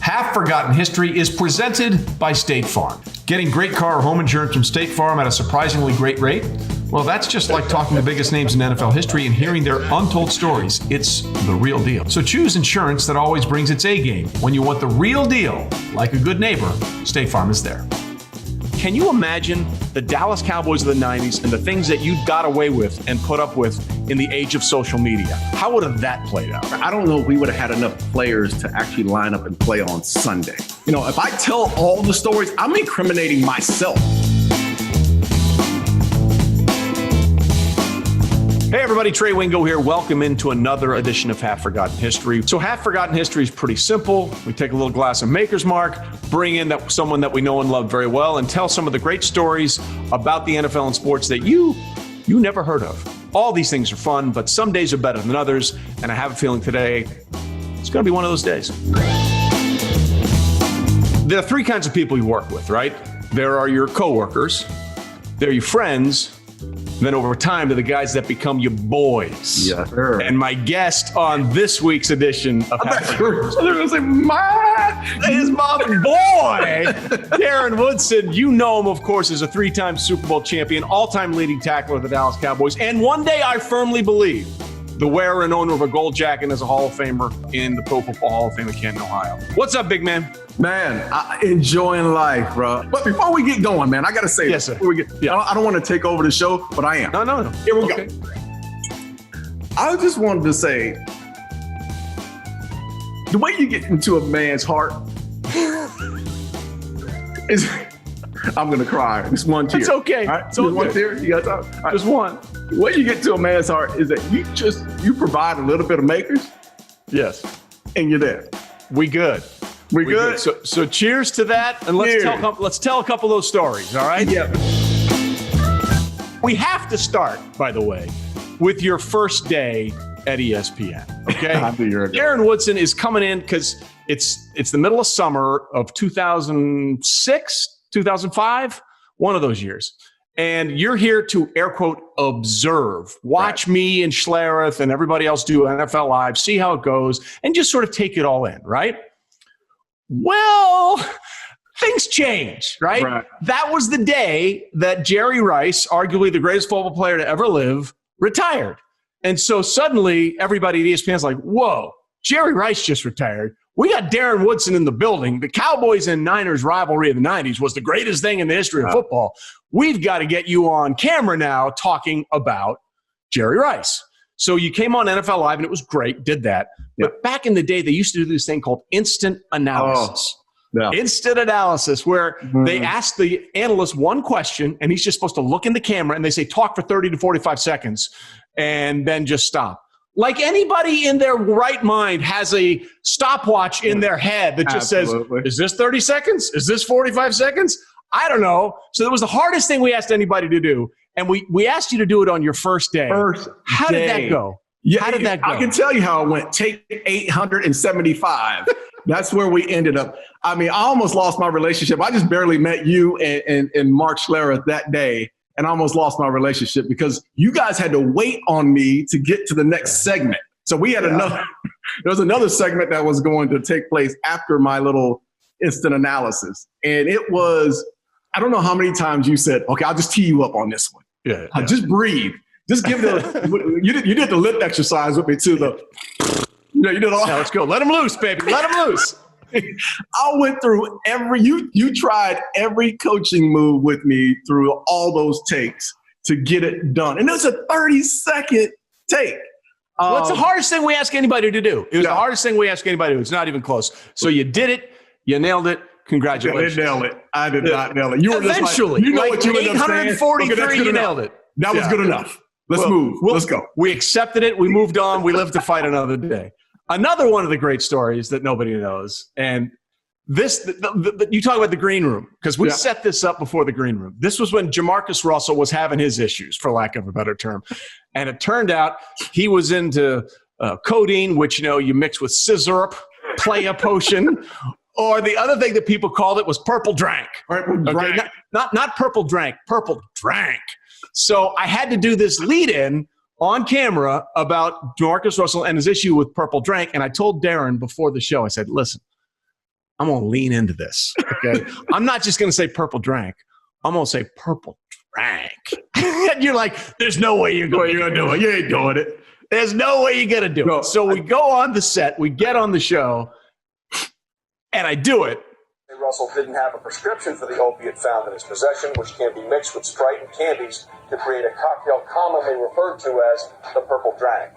Half Forgotten History is presented by State Farm. Getting great car or home insurance from State Farm at a surprisingly great rate? Well, that's just like talking to the biggest names in NFL history and hearing their untold stories. It's the real deal. So choose insurance that always brings its A game. When you want the real deal, like a good neighbor, State Farm is there. Can you imagine the Dallas Cowboys of the 90s and the things that you got away with and put up with in the age of social media? How would have that played out? I don't know if we would have had enough players to actually line up and play on Sunday. You know, if I tell all the stories, I'm incriminating myself. Hey everybody, Trey, Wingo here. Welcome into another edition of Half Forgotten History. So Half Forgotten History is pretty simple. We take a little glass of Maker's Mark, bring in someone that we know and love very well, and tell some of the great stories about the NFL and sports that you never heard of. All these things are fun, but some days are better than others, and I have a feeling today it's going to be one of those days. There are three kinds of people you work with, right? There are your coworkers, there are your friends, then over time to the guys that become your boys. Yeah, sure. And my guest on this week's edition of his mom boy, Darren Woodson. You know him, of course, as a three-time Super Bowl champion, all-time leading tackler of the Dallas Cowboys. And one day, I firmly believe, the wearer and owner of a gold jacket as a Hall of Famer in the Pro Football Hall of Fame in Canton, Ohio. What's up, big man? Man, enjoying life, bro. But before we get going, man, I got to say, yes, sir. I don't want to take over the show, but I am. No. Here we go. I just wanted to say, the way you get into a man's heart is, I'm going to cry. It's one tear. It's okay. Right? It's okay. One tear. You got to talk. Right. Just one. The way you get to a man's heart is that you provide a little bit of Makers. Yes. And you're there. We good. We good. So cheers to that, and let's tell a couple of those stories. All right. Yeah. We have to start, by the way, with your first day at ESPN. Okay. Darren Woodson is coming in because it's the middle of summer of 2006, 2005, one of those years. And you're here to, air quote, observe, watch me and Schlereth and everybody else do NFL Live, see how it goes, and just sort of take it all in, right? Well, things change, right? That was the day that Jerry Rice, arguably the greatest football player to ever live, retired. And so suddenly everybody at ESPN is like, whoa, Jerry Rice just retired. We got Darren Woodson in the building. The Cowboys and Niners rivalry of the 90s was the greatest thing in the history of football. We've got to get you on camera now talking about Jerry Rice. So you came on NFL Live, and it was great, did that. But back in the day, they used to do this thing called instant analysis. Instant analysis, where they ask the analyst one question, and he's just supposed to look in the camera, and they say, talk for 30 to 45 seconds, and then just stop. Like anybody in their right mind has a stopwatch in their head that just says, is this 30 seconds? Is this 45 seconds? I don't know. So that was the hardest thing we asked anybody to do. And we asked you to do it on your first day. How did that go? Yeah, how did that go? I can tell you how it went. Take 875. That's where we ended up. I mean, I almost lost my relationship. I just barely met you and Mark Schlereth that day, and I almost lost my relationship because you guys had to wait on me to get to the next segment. So we had there was another segment that was going to take place after my little instant analysis. And it was, I don't know how many times you said, okay, I'll just tee you up on this one. Just breathe. Just give you did the lip exercise with me too. You did all. Now let's go. Let him loose, baby. Let him loose. I went through you tried every coaching move with me through all those takes to get it done. And it was a 30-second take. What's the hardest thing we ask anybody to do? It was the hardest thing we ask anybody to do. It's not even close. So you did it. You nailed it. Congratulations. I didn't nail it. I did not nail it. You were eventually. Just like, what you ended up saying. 843, you nailed it. That was good enough. Let's move. Let's go. We accepted it. We moved on. We lived to fight another day. Another one of the great stories that nobody knows, and you talk about the green room, because we set this up before the green room. This was when Jamarcus Russell was having his issues, for lack of a better term. And it turned out he was into codeine, which, you mix with scissor, playa potion, or the other thing that people called it was purple drank. Okay? Not purple drank, purple drank. So I had to do this lead-in on camera about Jamarcus Russell and his issue with purple drank. And I told Darren before the show, I said, listen, I'm going to lean into this. Okay. I'm not just going to say purple drank. I'm going to say purple drank. And you're like, there's no way you're going to do it. You ain't doing it. There's no way you're going to do it. So we go on the set, we get on the show, and I do it. Russell didn't have a prescription for the opiate found in his possession, which can be mixed with Sprite and candies to create a cocktail commonly referred to as the purple drank.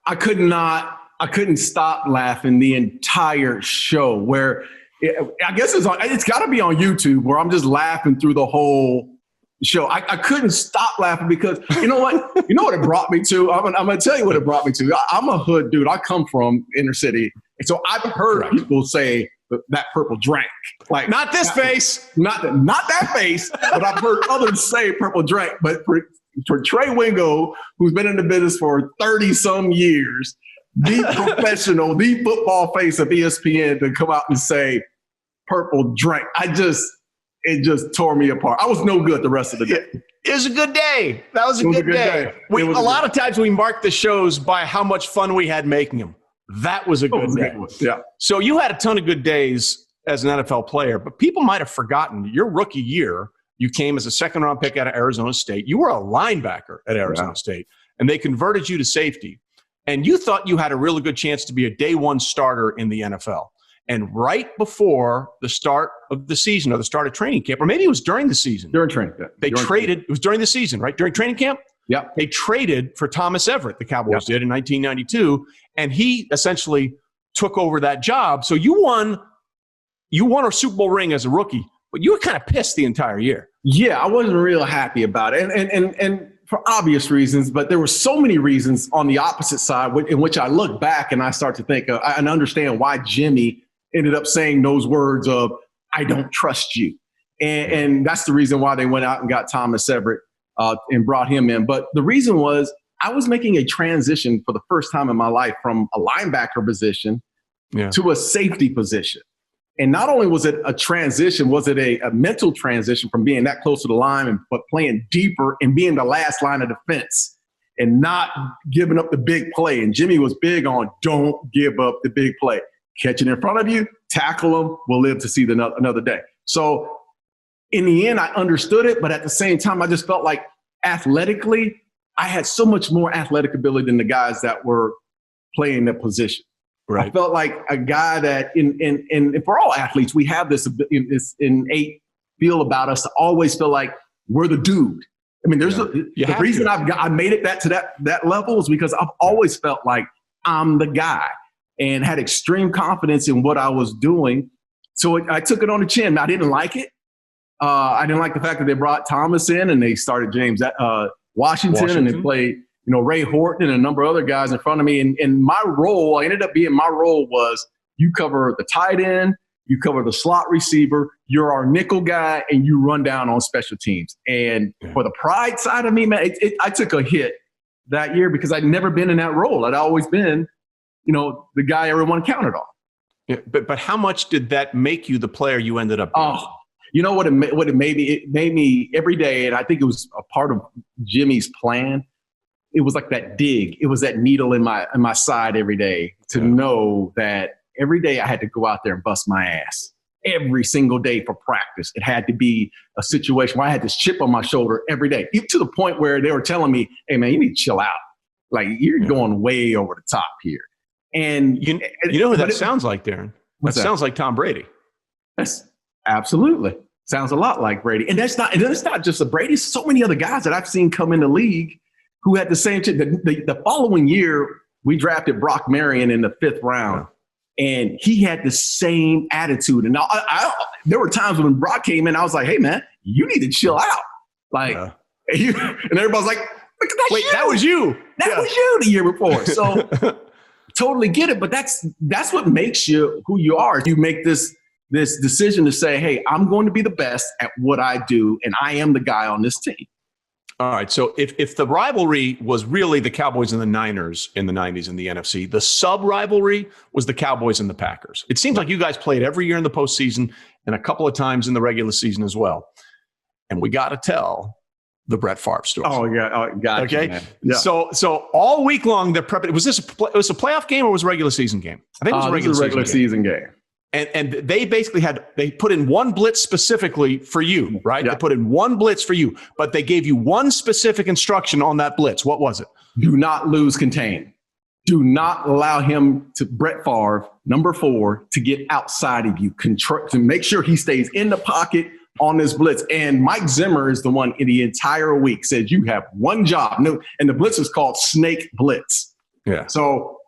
I couldn't stop laughing the entire show. Where I guess it's got to be on YouTube, where I'm just laughing through the whole show. I couldn't stop laughing because you know what? You know what it brought me to? I'm going to tell you what it brought me to. I'm a hood dude. I come from inner city. And so I've heard people say that purple drank. Like not this face. Not that face, but I've heard others say purple drank. But for Trey Wingo, who's been in the business for 30-some years, the professional, the football face of ESPN, to come out and say purple drank, it just tore me apart. I was no good the rest of the day. It was a good day. That was a good day. A lot of times we mark the shows by how much fun we had making them. That was a good day. Yeah. So you had a ton of good days as an NFL player, but people might have forgotten your rookie year. You came as a second-round pick out of Arizona State. You were a linebacker at Arizona State, and they converted you to safety. And you thought you had a really good chance to be a day one starter in the NFL. And right before the start of the season or the start of training camp, or maybe it was during the season. During training camp. It was during the season, right? During training camp? Yeah. They traded for Thomas Everett, the Cowboys did in 1992, and he essentially took over that job. So you won a Super Bowl ring as a rookie, but you were kind of pissed the entire year. Yeah, I wasn't real happy about it. And for obvious reasons, but there were so many reasons on the opposite side in which I look back and I start to think and understand why Jimmy ended up saying those words of, I don't trust you. And that's the reason why they went out and got Thomas Everett and brought him in. But the reason was I was making a transition for the first time in my life from a linebacker position to a safety position. And not only was it a transition, was it a mental transition from being that close to the line, but playing deeper and being the last line of defense and not giving up the big play. And Jimmy was big on don't give up the big play. Catch it in front of you, tackle them, we'll live to see another day. So in the end, I understood it, but at the same time, I just felt like athletically, I had so much more athletic ability than the guys that were playing the position. Right. I felt like a guy that, in for all athletes, we have this innate feel about us to always feel like we're the dude. I mean, there's the reason I made it to that level is because I've always felt like I'm the guy and had extreme confidence in what I was doing. So I took it on the chin. I didn't like it. I didn't like the fact that they brought Thomas in and they started James Washington, and they played Ray Horton and a number of other guys in front of me. And my role was you cover the tight end, you cover the slot receiver, you're our nickel guy, and you run down on special teams. And for the pride side of me, man, I took a hit that year because I'd never been in that role. I'd always been, the guy everyone counted on. Yeah, but how much did that make you the player you ended up being? Oh, you know what it made me? It made me every day, and I think it was a part of Jimmy's plan. It was like that dig. It was that needle in my side every day to know that every day I had to go out there and bust my ass every single day for practice. It had to be a situation where I had this chip on my shoulder every day, even to the point where they were telling me, hey, man, you need to chill out. Like, you're going way over the top here. And you know who that sounds like, Darren? That sounds like Tom Brady. That's absolutely. Sounds a lot like Brady. And it's not just a Brady. It's so many other guys that I've seen come in the league who had the same chip. The following year, we drafted Brock Marion in the 5th round. And he had the same attitude. And there were times when Brock came in, I was like, hey, man, you need to chill out. Like, and everybody's like, look at that. Wait, that was you. That was you the year before. So totally get it. But that's what makes you who you are. You make this decision to say, hey, I'm going to be the best at what I do. And I am the guy on this team. All right. So if the rivalry was really the Cowboys and the Niners in the 90s in the NFC, the sub-rivalry was the Cowboys and the Packers. It seems like you guys played every year in the postseason and a couple of times in the regular season as well. And we got to tell the Brett Favre story. Oh, yeah. Gotcha, okay. Man. Yeah. So all week long, they're prepping. Was this it was a playoff game or was it a regular season game? I think it was a regular season game. And they basically they put in one blitz specifically for you, right? Yeah. They put in one blitz for you, but they gave you one specific instruction on that blitz. What was it? Do not lose contain. Do not allow him Brett Favre, number 4, to get outside of you. To make sure he stays in the pocket on this blitz. And Mike Zimmer is the one in the entire week said you have one job. No, and the blitz is called snake blitz. Yeah. So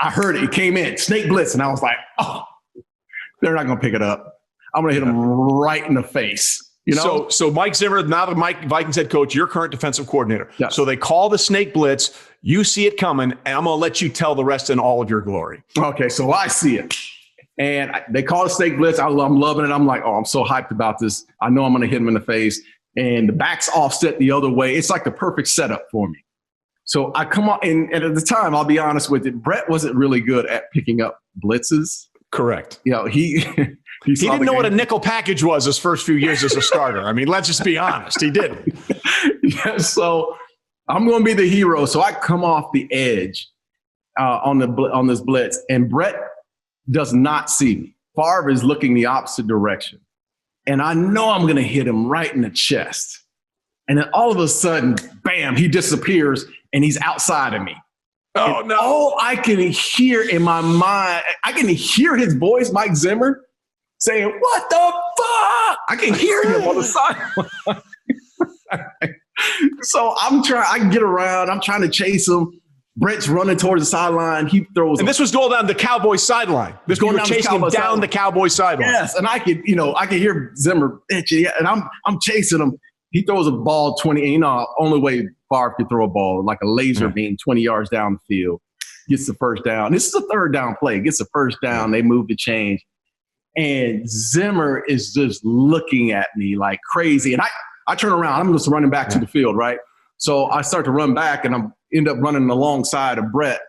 I heard it. It came in, snake blitz. And I was like, oh, they're not going to pick it up. I'm going to hit him right in the face. You know? So Mike Zimmer, now the Vikings head coach, your current defensive coordinator. Yeah. So they call the snake blitz. You see it coming, and I'm going to let you tell the rest in all of your glory. Okay, so I see it. And they call it snake blitz. I'm loving it. I'm like, oh, I'm so hyped about this. I know I'm going to hit him in the face. And the back's offset the other way. It's like the perfect setup for me. So I come on, and at the time, I'll be honest with it, Brett wasn't really good at picking up blitzes. Correct. You know, he didn't know what a nickel package was his first few years as a starter. I mean, let's just be honest. He didn't. Yeah, so I'm going to be the hero. So I come off the edge on this blitz, and Brett does not see me. Favre is looking the opposite direction. And I know I'm going to hit him right in the chest. And then all of a sudden, bam, he disappears, and he's outside of me. Oh, and no. All I can hear in my mind, I can hear his voice, Mike Zimmer, saying, what the fuck? I can hear him on the sideline. So I get around. I'm trying to chase him. Brett's running towards the sideline. He throws. And this was going down the Cowboys sideline. This going down chasing him down the Cowboys sideline. Yes, and I could hear Zimmer bitching, and I'm chasing him. He throws a ball 20. And, only way Favre could throw a ball, like a laser beam, 20 yards down the field. Gets the first down. This is a third down play. Gets the first down. They move the change, and Zimmer is just looking at me like crazy. And I turn around. I'm just running back to the field, right? So I start to run back, and I end up running alongside of Brett.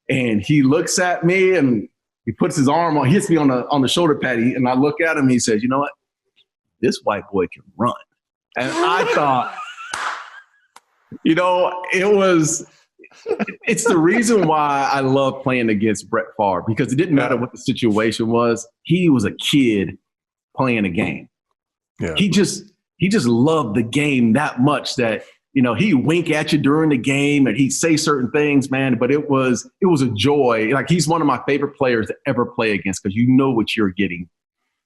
And he looks at me, and he puts his arm on, he hits me on the shoulder pad. And I look at him, and he says, you know what? This white boy can run. And I thought, it's the reason why I love playing against Brett Favre, because it didn't matter what the situation was. He was a kid playing a game. Yeah. He just loved the game that much that, he'd wink at you during the game and he'd say certain things, man, but it was a joy. Like, he's one of my favorite players to ever play against, because you know what you're getting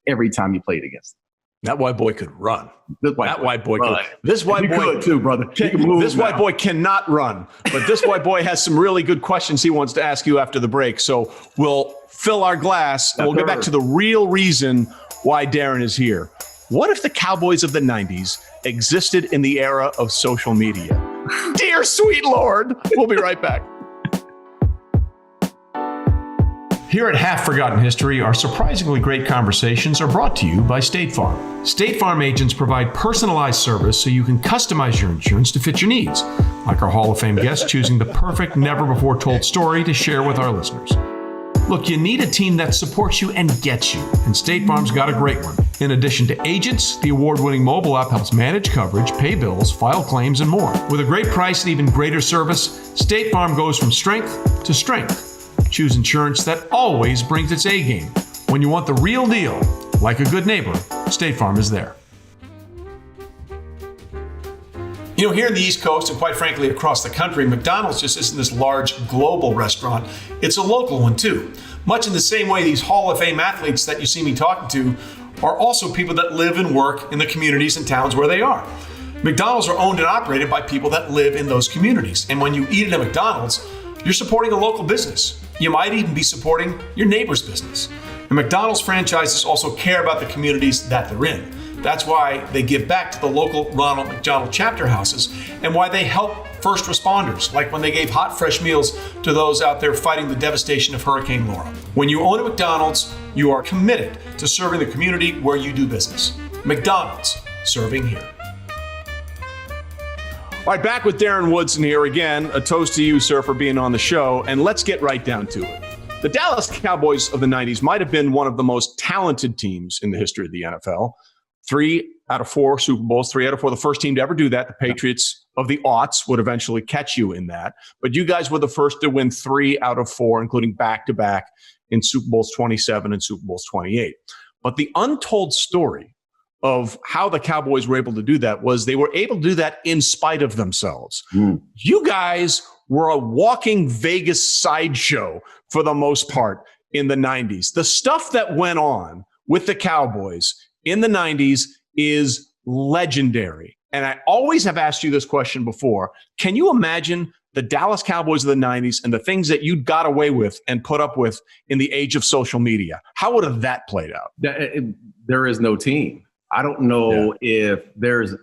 every time you played against him. That white boy could run. This white boy could too, brother. This white boy cannot run, but this white boy has some really good questions he wants to ask you after the break. So we'll fill our glass and we'll get back to the real reason why Darren is here. What if the Cowboys of the 90s existed in the era of social media? Dear sweet Lord. We'll be right back. Here at Half Forgotten History, our surprisingly great conversations are brought to you by State Farm. State Farm agents provide personalized service so you can customize your insurance to fit your needs, like our Hall of Fame guest choosing the perfect never-before-told story to share with our listeners. Look, you need a team that supports you and gets you, and State Farm's got a great one. In addition to agents, the award-winning mobile app helps manage coverage, pay bills, file claims, and more. With a great price and even greater service, State Farm goes from strength to strength. Choose insurance that always brings its A game. When you want the real deal, like a good neighbor, State Farm is there. Here in the East Coast, and quite frankly across the country, McDonald's just isn't this large global restaurant. It's a local one too. Much in the same way these Hall of Fame athletes that you see me talking to are also people that live and work in the communities and towns where they are. McDonald's are owned and operated by people that live in those communities. And when you eat at a McDonald's, you're supporting a local business. You might even be supporting your neighbor's business. And McDonald's franchises also care about the communities that they're in. That's why they give back to the local Ronald McDonald chapter houses and why they help first responders, like when they gave hot, fresh meals to those out there fighting the devastation of Hurricane Laura. When you own a McDonald's, you are committed to serving the community where you do business. McDonald's, serving here. All right, back with Darren Woodson here again. A toast to you, sir, for being on the show. And let's get right down to it. The Dallas Cowboys of the 90s might have been one of the most talented teams in the history of the NFL. 3 out of 4 Super Bowls, 3 out of 4. The first team to ever do that. The Patriots of the aughts would eventually catch you in that. But you guys were the first to win 3 out of 4, including back-to-back in Super Bowls 27 and Super Bowls 28. But the untold story of how the Cowboys were able to do that was they were able to do that in spite of themselves. You guys were a walking Vegas sideshow for the most part in the 90s. The stuff that went on with the Cowboys in the 90s is legendary. And I always have asked you this question before. Can you imagine the Dallas Cowboys of the 90s and the things that you got away with and put up with in the age of social media? How would have that played out? There is no team. I don't know if there's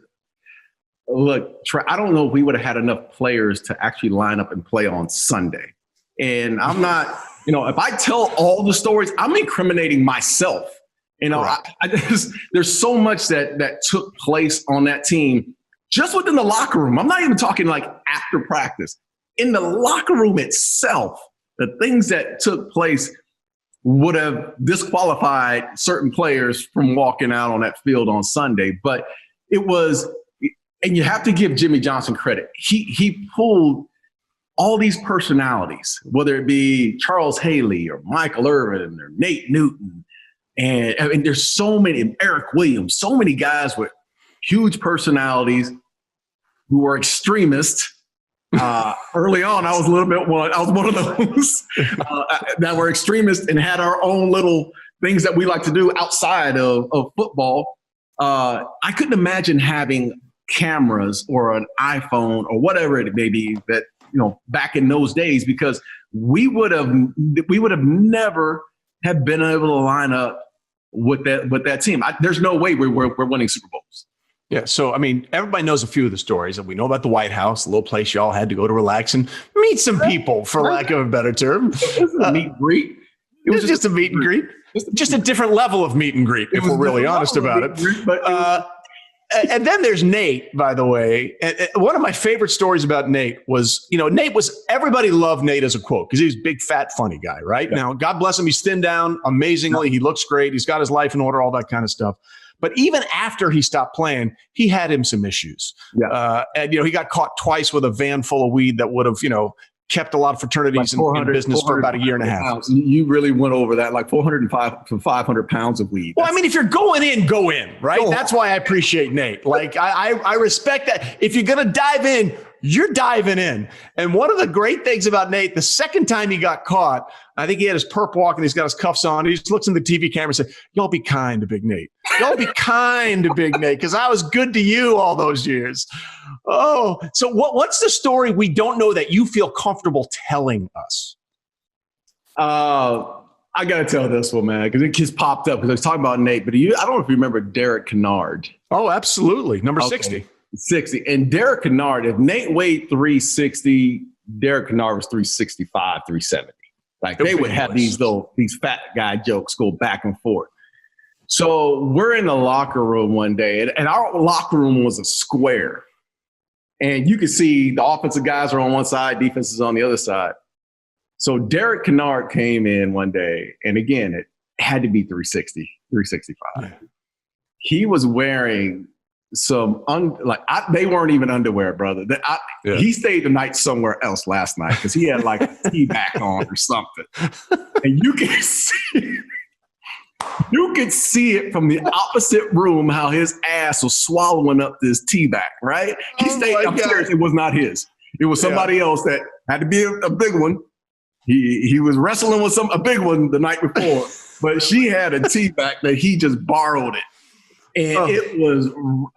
– look, Trey, I don't know if we would have had enough players to actually line up and play on Sunday. And I'm not – if I tell all the stories, I'm incriminating myself. There's so much that took place on that team just within the locker room. I'm not even talking like after practice. In the locker room itself, the things that took place would have disqualified certain players from walking out on that field on Sunday. But it was, and you have to give Jimmy Johnson credit. He pulled all these personalities, whether it be Charles Haley or Michael Irvin or Nate Newton. And I mean, there's so many, Eric Williams, so many guys with huge personalities who were extremists. Early on, I was one of those that were extremists and had our own little things that we like to do outside of football. I couldn't imagine having cameras or an iPhone or whatever it may be that, back in those days, because we would have never have been able to line up with that team. There's no way we're winning Super Bowls. Yeah, so, I mean, everybody knows a few of the stories. And we know about the White House, a little place y'all had to go to relax and meet some people, for lack of a better term. It was a meet and greet. It was just a meet and greet. Just a different level of meet and greet, if we're really honest about it. And then there's Nate, by the way. And one of my favorite stories about Nate was, everybody loved Nate as a quote because he was a big, fat, funny guy, right? Yeah. Now, God bless him. He's thinned down amazingly. He looks great. He's got his life in order, all that kind of stuff. But even after he stopped playing, he had him some issues. Yeah. And, he got caught twice with a van full of weed that would have, kept a lot of fraternities in business for about a year and a half. Pounds. You really went over that, like 405 to 500 pounds of weed. Well, I mean, if you're going in, go in, right? That's why I appreciate Nate. Like, I respect that. If you're going to dive in, you're diving in. And one of the great things about Nate, the second time he got caught, I think he had his perp walk and he's got his cuffs on. He just looks in the TV camera and says, "Y'all be kind to Big Nate. Y'all be kind to Big Nate because I was good to you all those years." Oh, so what's the story we don't know that you feel comfortable telling us? I got to tell this one, man, because it just popped up because I was talking about Nate. But I don't know if you remember Derek Kennard. Oh, absolutely. Number 60. 60. And Derek Kennard, if Nate weighed 360, Derek Kennard was 365, 370. Like they would have these fat guy jokes go back and forth. So we're in the locker room one day, and our locker room was a square. And you could see the offensive guys are on one side, defense is on the other side. So Derek Kennard came in one day, and again, it had to be 360, 365. Yeah. He was wearing some they weren't even underwear, brother. He stayed the night somewhere else last night because he had like a tee back on or something. And you could see it from the opposite room how his ass was swallowing up this tee back, right? He stayed upstairs. It was not his. It was somebody else that had to be a big one. He was wrestling with a big one the night before, but she had a tee back that he just borrowed it. And it was,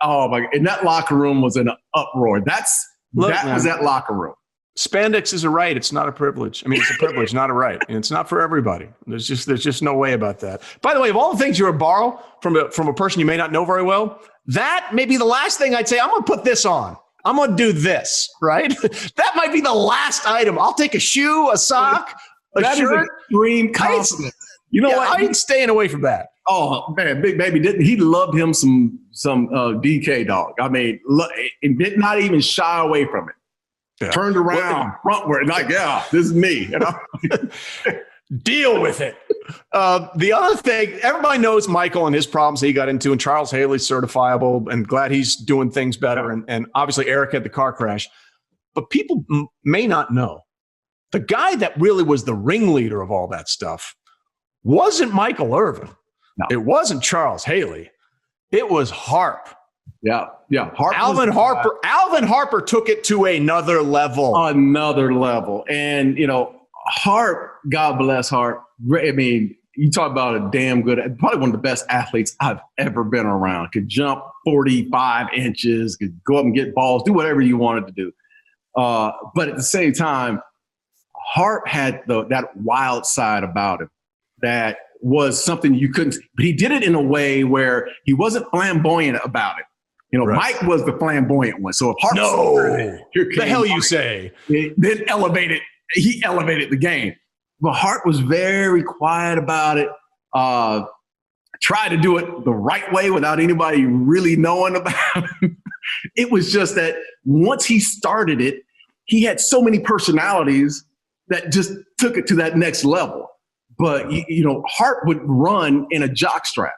oh my God. And that locker room was in an uproar. That was that locker room. Spandex is a right. It's not a privilege. I mean, it's a privilege, not a right. And it's not for everybody. There's just no way about that. By the way, of all the things you would borrow from a person you may not know very well, that may be the last thing I'd say. I'm going to put this on. I'm going to do this, right? That might be the last item. I'll take a shoe, a sock, a shirt. That is extreme confidence. You know what? I ain't staying away from that. Oh man, Big Baby didn't. He loved him some DK dog. I mean, and did not even shy away from it. Yeah. Turned around, frontward, like, yeah, this is me. Deal with it. The other thing, everybody knows Michael and his problems he got into, and Charles Haley's certifiable, and glad he's doing things better. And obviously Eric had the car crash. But people may not know, the guy that really was the ringleader of all that stuff wasn't Michael Irvin. No. It wasn't Charles Haley. It was Harp. Yeah. Alvin Harper took it to another level. And, Harp, God bless Harp. I mean, you talk about a damn good, probably one of the best athletes I've ever been around. Could jump 45 inches, could go up and get balls, do whatever you wanted to do. But at the same time, Harp had that wild side about him that was something you couldn't, but he did it in a way where he wasn't flamboyant about it. Right. Mike was the flamboyant one. So if Harp the hell Mike, you say? Then he elevated the game. But Harp was very quiet about it. Tried to do it the right way without anybody really knowing about it. It was just that once he started it, he had so many personalities that just took it to that next level. But, Harp would run in a jockstrap.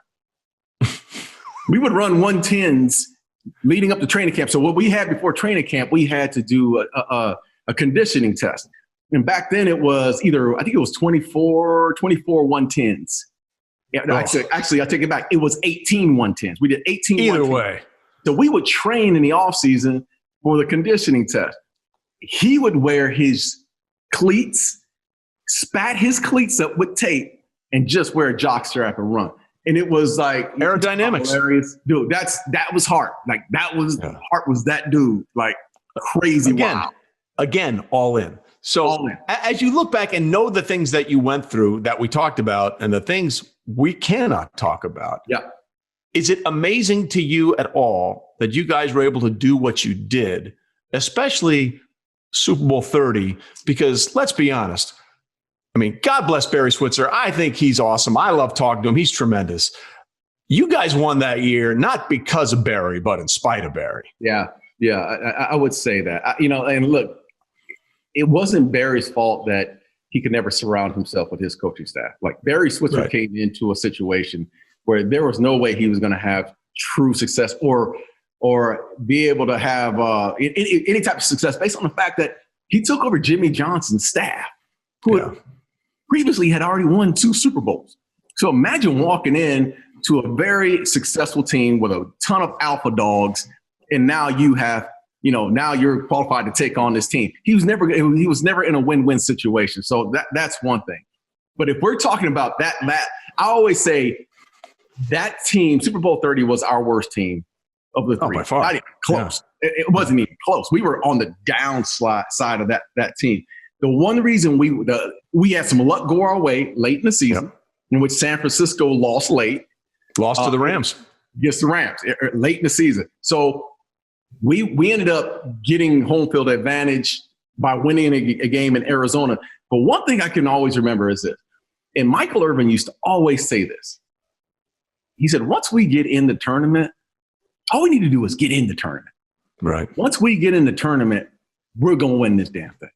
We would run 110s leading up to training camp. So what we had before training camp, we had to do a conditioning test. And back then it was I think it was 24 110s. Yeah, no, actually, I take it back. It was 18 110s. We did 18 Either 110s. Way. So we would train in the off season for the conditioning test. He would wear his cleats, spat his cleats up with tape, and just wear a jockstrap and run. And it was like aerodynamics. Hilarious. Dude, that was Hart. Like Hart was that dude. Like crazy wild. Again, all in. So as you look back and know the things that you went through that we talked about and the things we cannot talk about. Yeah. Is it amazing to you at all that you guys were able to do what you did, especially Super Bowl 30? Because let's be honest. I mean, God bless Barry Switzer. I think he's awesome. I love talking to him. He's tremendous. You guys won that year, not because of Barry, but in spite of Barry. Yeah. I would say that. And look, it wasn't Barry's fault that he could never surround himself with his coaching staff. Like Barry Switzer came into a situation where there was no way he was going to have true success or be able to have any type of success based on the fact that he took over Jimmy Johnson's staff, who previously had already won 2 Super Bowls. So imagine walking in to a very successful team with a ton of alpha dogs, and now you have, now you're qualified to take on this team. He was never in a win-win situation. So that's one thing. But if we're talking about that, I always say that team, Super Bowl 30 was our worst team of the 3. By far. Not even close. Yeah. It wasn't even close. We were on the downside side of that team. The one reason we had some luck go our way late in the season, in which San Francisco lost late. Lost to the Rams. Against the Rams late in the season. So we ended up getting home field advantage by winning a game in Arizona. But one thing I can always remember is this, and Michael Irvin used to always say this. He said, once we get in the tournament, all we need to do is get in the tournament. Right. Once we get in the tournament, we're going to win this damn thing.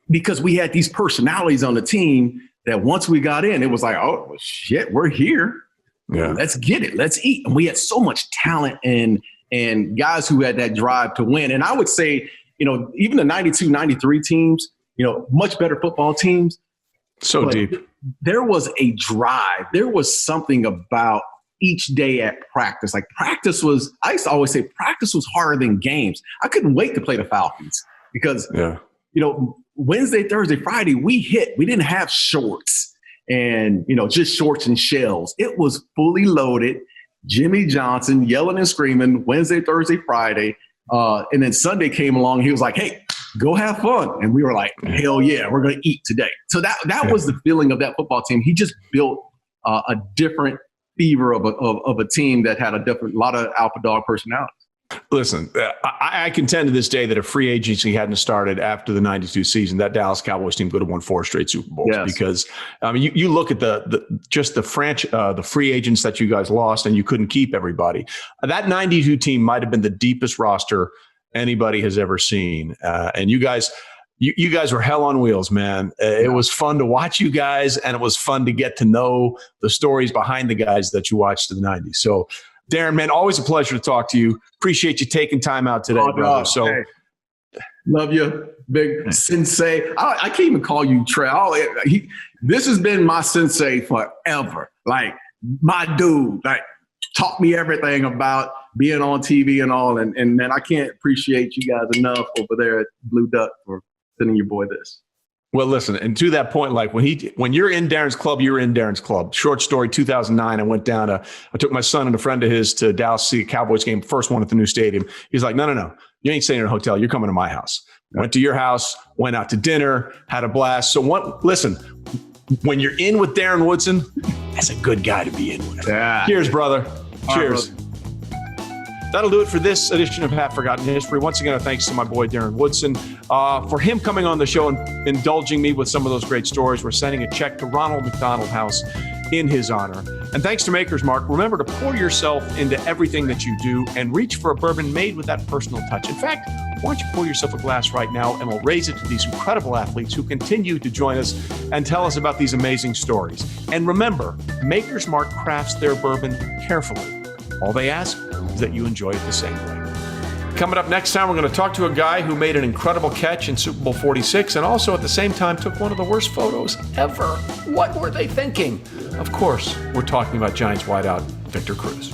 Because we had these personalities on the team that once we got in, it was like, oh, well, shit, we're here. Yeah. Let's get it. Let's eat. And we had so much talent and guys who had that drive to win. And I would say, even the 92, 93 teams, much better football teams. So deep. There was a drive. There was something about each day at practice. Like I used to always say practice was harder than games. I couldn't wait to play the Falcons because, Wednesday, Thursday, Friday, we didn't have shorts and, just shorts and shells. It was fully loaded. Jimmy Johnson yelling and screaming Wednesday, Thursday, Friday. And then Sunday came along. He was like, hey, go have fun. And we were like, hell yeah, we're going to eat today. So that was the feeling of that football team. He just built a different fever of a team that had a lot of alpha dog personalities. Listen, I contend to this day that if free agency hadn't started after the 92 season, that Dallas Cowboys team could have won 4 straight Super Bowls. Yes. Because you look at the free agents that you guys lost and you couldn't keep everybody. That 92 team might have been the deepest roster anybody has ever seen. And you guys, You guys were hell on wheels, man. It was fun to watch you guys, and it was fun to get to know the stories behind the guys that you watched in the 90s. So, Darren, man, always a pleasure to talk to you. Appreciate you taking time out today, brother. So, hey, love you, big sensei. I can't even call you Trey. This has been my sensei forever. Like, my dude, like, taught me everything about being on TV and all. And man, I can't appreciate you guys enough over there at Blue Duck for sending your boy this. Well, listen, and to that point, like when you're in Darren's club, you're in Darren's club. Short story, 2009, I went down I took my son and a friend of his to Dallas to see a Cowboys game, first one at the new stadium. He's like, no. You ain't staying in a hotel. You're coming to my house. Went to your house, went out to dinner, had a blast. So listen, when you're in with Darren Woodson, that's a good guy to be in with. Yeah. Cheers, brother. Cheers. Right, brother. That'll do it for this edition of Half Forgotten History. Once again, thanks to my boy Darren Woodson for him coming on the show and indulging me with some of those great stories. We're sending a check to Ronald McDonald House in his honor. And thanks to Maker's Mark. Remember to pour yourself into everything that you do and reach for a bourbon made with that personal touch. In fact, why don't you pour yourself a glass right now, and we'll raise it to these incredible athletes who continue to join us and tell us about these amazing stories. And remember, Maker's Mark crafts their bourbon carefully. All they ask is that you enjoy it the same way. Coming up next time, we're going to talk to a guy who made an incredible catch in Super Bowl 46 and also at the same time took one of the worst photos ever. What were they thinking? Of course, we're talking about Giants wideout Victor Cruz.